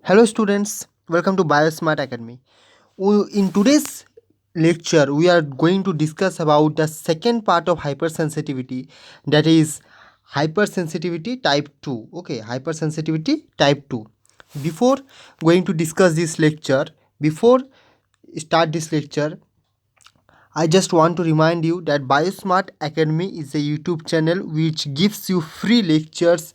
Hello students, welcome to Biosmart Academy. In today's lecture, we are going to discuss about the second part of hypersensitivity, that is hypersensitivity type 2. Okay, hypersensitivity type 2. Before going to discuss this lecture, before start this lecture, I just want to remind you that Biosmart Academy is a YouTube channel which gives you free lectures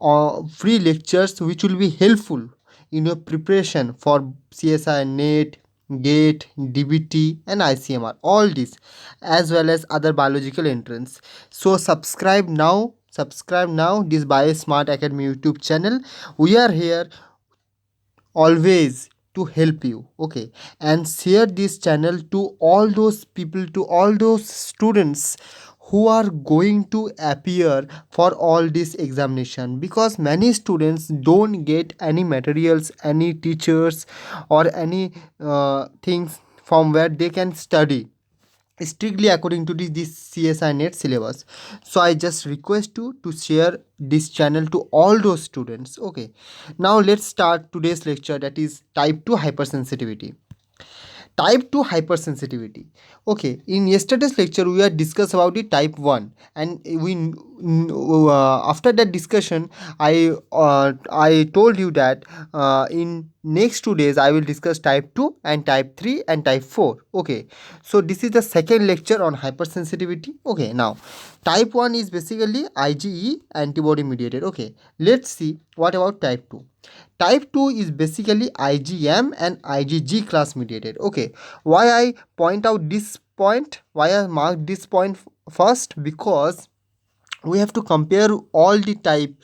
which will be helpful in your preparation for CSI, NET, GATE, DBT, and ICMR. All this, as well as other biological entrance. So subscribe now. Subscribe now this Biosmart Academy YouTube channel. We are here always to help you, okay, and share this channel to all those people, to all those students who are going to appear for all this examination, because many students don't get any materials, any teachers, or any things from where they can study strictly according to this CSI net syllabus. So I just request you to share this channel to all those students. Okay, now let's start today's lecture, that is type 2 hypersensitivity. Type 2 hypersensitivity. Okay, in yesterday's lecture we had discussed about the type 1, and after that discussion I told you that in next 2 days I will discuss type 2 and type 3 and type 4. Okay, so this is the second lecture on hypersensitivity. Okay, now type 1 is basically IgE antibody mediated. Okay, let's see what about type 2. Type 2 is basically IgM and IgG class mediated. Okay, why I point out this point, why I mark this point first, because we have to compare all the type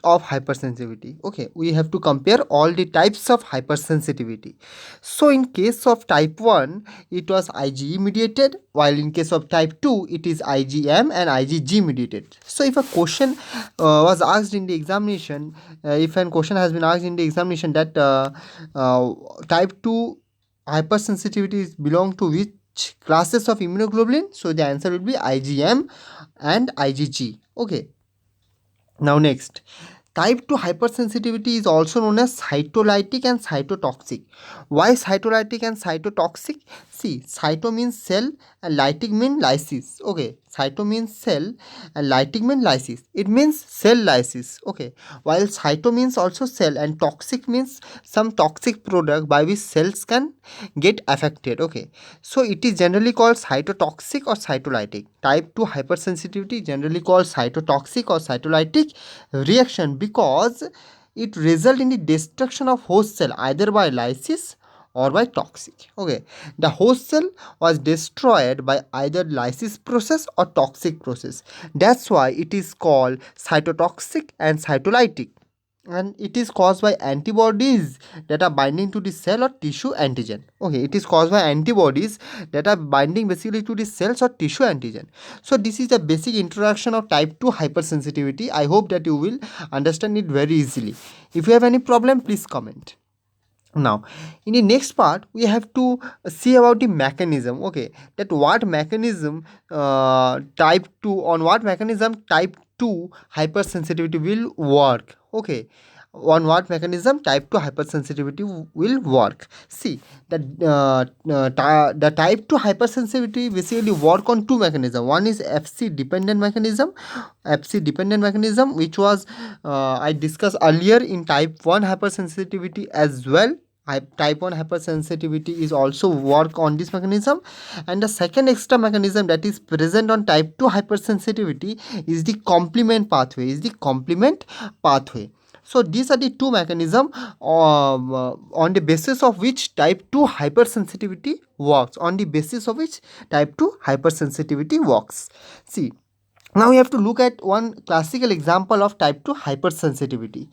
of hypersensitivity. Okay, we have to compare all the types of hypersensitivity. So in case of type 1 it was IgE mediated, while in case of type 2 it is IgM and IgG mediated. So if a question was asked in the examination, if a question has been asked in the examination that type 2 hypersensitivity is belong to which classes of immunoglobulin, so the answer will be IgM and IgG. Okay, now next, type 2 hypersensitivity is also known as cytolytic and cytotoxic. Why cytolytic and cytotoxic? See, cyto means cell and lytic means lysis. Okay, cyto means cell and lytic means lysis. It means cell lysis. Okay, while cyto means also cell and toxic means some toxic product by which cells can get affected. Okay, so it is generally called cytotoxic or cytolytic. Type 2 hypersensitivity generally called cytotoxic or cytolytic reaction because it results in the destruction of host cell either by lysis or by toxic. Okay, the host cell was destroyed by either lysis process or toxic process. That's why it is called cytotoxic and cytolytic, and it is caused by antibodies that are binding to the cell or tissue antigen. Okay, it is caused by antibodies that are binding basically to the cells or tissue antigen. So this is the basic introduction of type 2 hypersensitivity. I hope that you will understand it very easily. If you have any problem, please comment. Now in the next part we have to see about the mechanism. Okay, that what mechanism type 2, on what mechanism type 2 hypersensitivity will work. Okay, on what mechanism type 2 hypersensitivity will work. See, the type 2 hypersensitivity basically work on two mechanism. One is Fc dependent mechanism, which was I discussed earlier in type 1 hypersensitivity as well. Type 1 hypersensitivity is also work on this mechanism, and the second extra mechanism that is present on type 2 hypersensitivity is the complement pathway. So these are the two mechanisms on the basis of which type 2 hypersensitivity works. See, now we have to look at one classical example of type 2 hypersensitivity.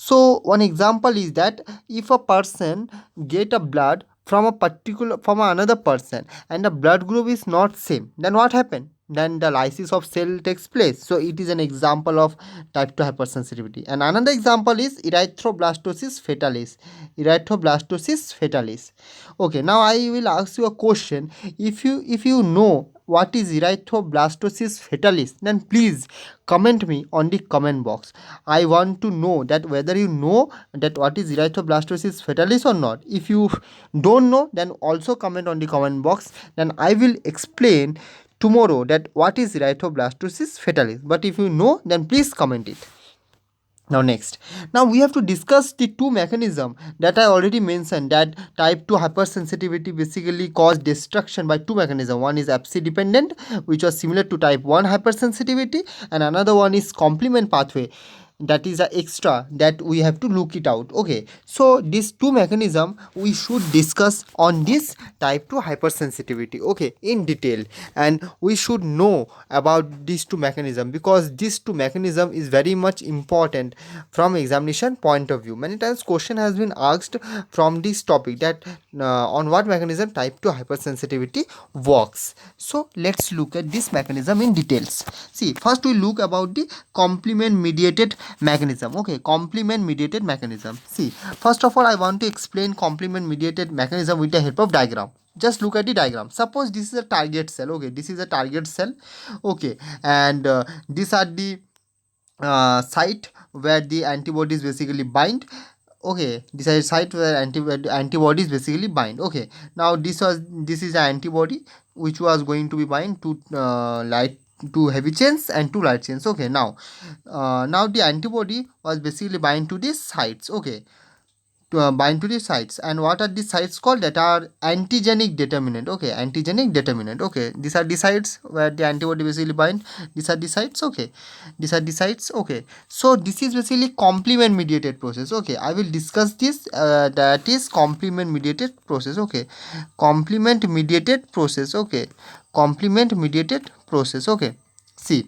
So one example is that if a person get a blood from another person and the blood group is not same, then what happen? then the lysis of cell takes place. So it is an example of type 2 hypersensitivity. And another example is erythroblastosis fetalis. Erythroblastosis fetalis. Okay, now I will ask you a question. If you know what is erythroblastosis fetalis, then please comment me on the comment box. I want to know that whether you know that what is erythroblastosis fetalis or not. If you don't know, then also comment on the comment box, then I will explain tomorrow that what is erythroblastosis fetalis. But if you know, then please comment it. Now next, now we have to discuss the two mechanism that I already mentioned, that type 2 hypersensitivity basically cause destruction by two mechanism. One is Fc dependent, which was similar to type 1 hypersensitivity, and another one is complement pathway, that is a extra that we have to look it out. Okay, so these two mechanism we should discuss on this type 2 hypersensitivity, okay, in detail. And we should know about these two mechanism, because these two mechanism is very much important from examination point of view. Many times question has been asked from this topic, that on what mechanism type 2 hypersensitivity works. So let's look at this mechanism in details. See, first we look about the complement mediated mechanism. Okay, complement mediated mechanism. See, first of all, I want to explain complement mediated mechanism with the help of diagram. Just look at the diagram. Suppose this is a target cell. Okay, this is a target cell. Okay, and these are the site where the antibodies basically bind. Okay, this is a site where antibodies basically bind. Okay, now this is an antibody which was going to be bind to light, to heavy chains and to light chains. Okay, now the antibody was basically bind to these sites. Okay, to bind to the sites. And what are the sites called? That are antigenic determinant. Okay, antigenic determinant. Okay, these are the sites where the antibody basically bind. These are the sites. Okay, these are the sites. Okay, so this is basically complement mediated process. Okay, I will discuss this, that is complement mediated process. Okay, complement mediated process. Okay, complement mediated process. Okay, see,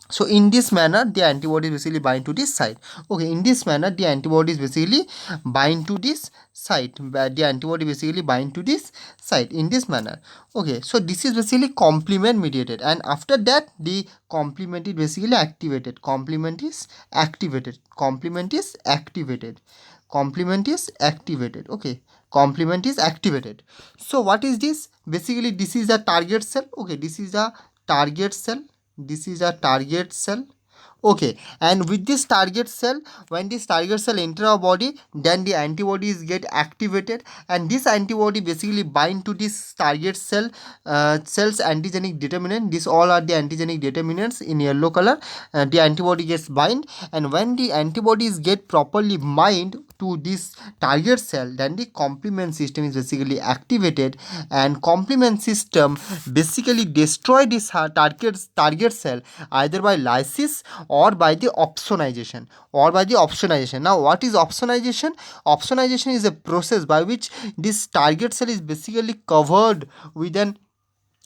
so in this manner the antibodies basically bind to this site. Okay, in this manner the antibodies basically bind to this site, where the antibody basically bind to this site in this manner. Okay, so this is basically complement mediated, and after that the complement is basically activated. Complement is activated. Complement is activated. Complement is activated. Okay, complement is activated. So what is this? Basically this is a target cell. Okay, this is a target cell. This is a target cell. Okay, and with this target cell, when this target cell enter our body, then the antibodies get activated, and this antibody basically bind to this target cell, cell's antigenic determinant. These all are the antigenic determinants in yellow color. The antibody gets bind, and when the antibodies get properly bind to this target cell, then the complement system is basically activated, and complement system basically destroy this target cell either by lysis or by the opsonization. Now what is opsonization? Opsonization is a process by which this target cell is basically covered with an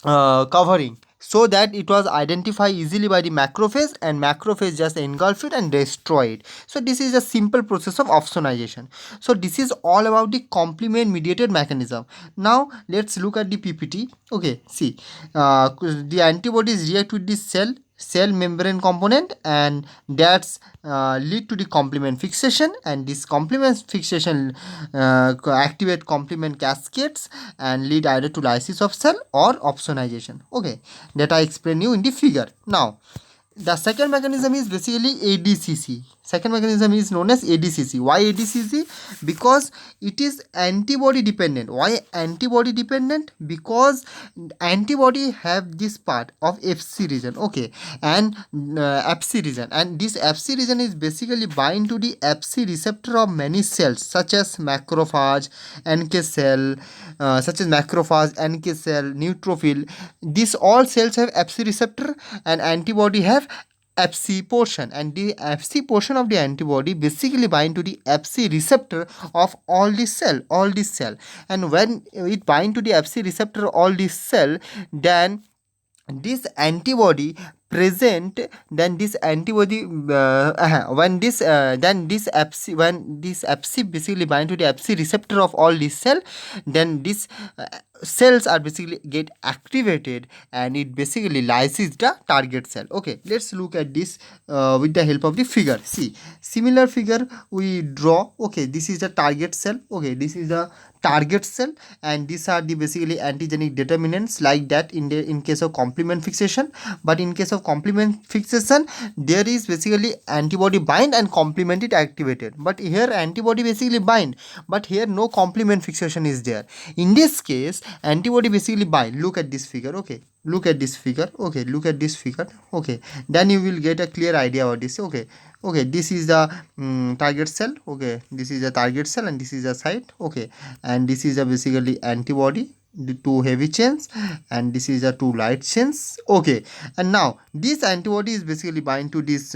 covering, so that it was identified easily by the macrophage, and macrophage just engulf it and destroy it. So this is a simple process of opsonization. So this is all about the complement mediated mechanism. Now let's look at the PPT. Okay, see, the antibodies react with this cell membrane component, and that's lead to the complement fixation, and this complement fixation activate complement cascades and lead either to lysis of cell or opsonization. Okay, that I explain you in the figure. Now the second mechanism is basically ADCC. Second mechanism is known as ADCC. Why ADCC? Because it is antibody dependent. Why antibody dependent? Because antibody have this part of Fc region. Okay, and Fc region, and this Fc region is basically bind to the Fc receptor of many cells, such as macrophage, NK cell, NK cell, neutrophil. These all cells have Fc receptor, and antibody have Fc portion, and the Fc portion of the antibody basically bind to the Fc receptor of all this cell, and when it bind to the Fc receptor all this cell, then this antibody present, then this antibody when this then this Fc, when this Fc basically bind to the Fc receptor of all this cell, then this cells are basically get activated and it basically lyses the target cell. Okay, let's look at this with the help of the figure. See, similar figure we draw. Okay, this is the target cell. Okay, this is the target cell, and these are the basically antigenic determinants, like that in case of complement fixation. But in case of complement fixation, there is basically antibody bind and complement it activated, but here antibody basically bind, but here no complement fixation is there. In this case, antibody basically bind. Look at this figure. Okay, look at this figure. Okay, look at this figure. Okay, then you will get a clear idea about this. Okay, okay, this is the target cell. Okay, this is the target cell and this is the site. Okay, and this is a basically antibody, the two heavy chains, and this is the two light chains. Okay, and now this antibody is basically bind to this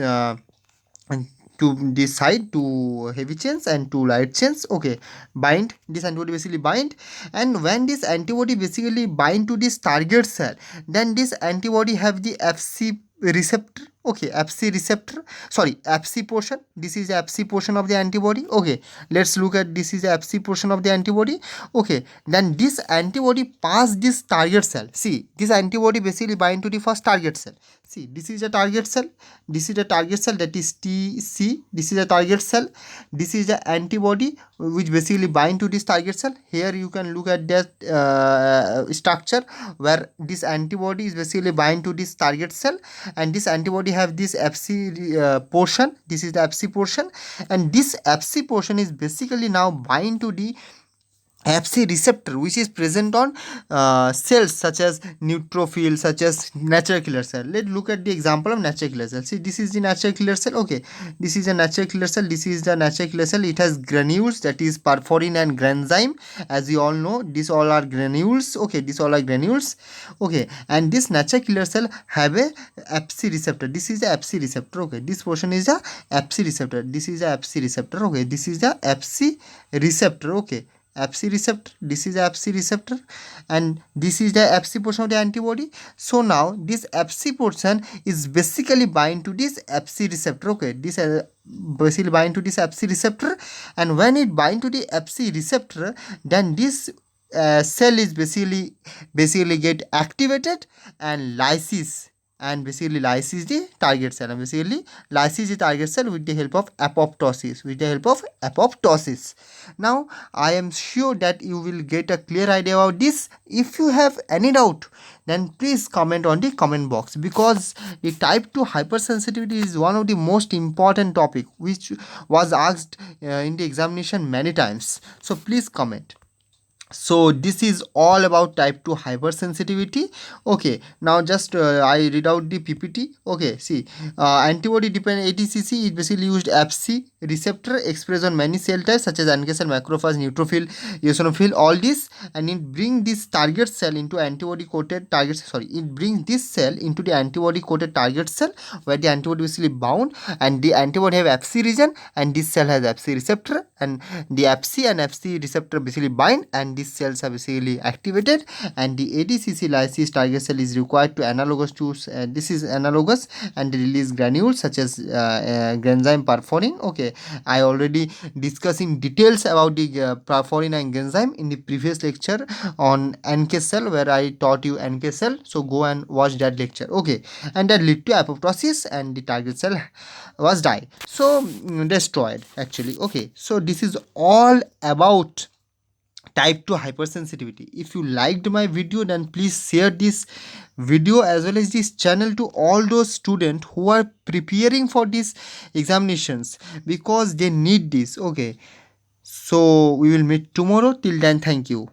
to this side, two heavy chains and two light chains. Okay, bind, this antibody basically bind, and when this antibody basically bind to this target cell, then this antibody have the Fc receptor. Okay, Fc receptor, sorry, Fc portion. This is the Fc portion of the antibody. Okay, let's look at, this is the Fc portion of the antibody. Okay, then this antibody pass this target cell. See, this antibody basically bind to the first target cell. See, this is a target cell, this is the target cell, that is TC. This is a target cell, this is the antibody which basically bind to this target cell. Here you can look at that structure where this antibody is basically bind to this target cell, and this antibody have this Fc portion. This is the Fc portion, and this Fc portion is basically now bind to the Fc receptor which is present on cells such as neutrophil, such as natural killer cell. Let's look at the example of natural killer cell. See, this is the natural killer cell. Okay, this is a natural killer cell, this is the natural killer cell. It has granules, that is perforin and granzyme. As you all know, these all are granules. Okay, these all are granules. Okay, and this natural killer cell have a Fc receptor. This is the Fc receptor. Okay, this portion is the Fc receptor. This is the Fc receptor. Okay, this is the Fc receptor. Okay, Fc receptor, this is the Fc receptor, and this is the Fc portion of the antibody. So now this Fc portion is basically bind to this Fc receptor. Okay, this basically bind to this Fc receptor, and when it bind to the Fc receptor, then this cell is basically get activated and lysis, and basically lysis the target cell, and basically lysis the target cell with the help of apoptosis, Now I am sure that you will get a clear idea about this. If you have any doubt, then please comment on the comment box, because the type 2 hypersensitivity is one of the most important topic which was asked in the examination many times. So please comment. So this is all about type 2 hypersensitivity. Okay, now just I read out the PPT. Okay, see, antibody dependent ADCC is basically used Fc receptor expressed on many cell types such as NK cell, macrophage, neutrophil, eosinophil, all this, and it bring this target cell into antibody coated target, sorry, it brings this cell into the antibody coated target cell where the antibody basically bound, and the antibody have Fc region, and this cell has Fc receptor, and the Fc and Fc receptor basically bind, and these cells are basically activated, and the ADCC lysis target cell is required to analogous to this is analogous and release granules such as granzyme perforin. Okay, I already discussed in details about the perforin and granzyme in the previous lecture on NK cell, where I taught you NK cell, so go and watch that lecture. Okay, and that led to apoptosis, and the target cell was died, so destroyed actually. Okay, so this is all about type 2 hypersensitivity. If you liked my video, then please share this video as well as this channel to all those students who are preparing for these examinations, because they need this. Okay, so we will meet tomorrow. Till then, thank you.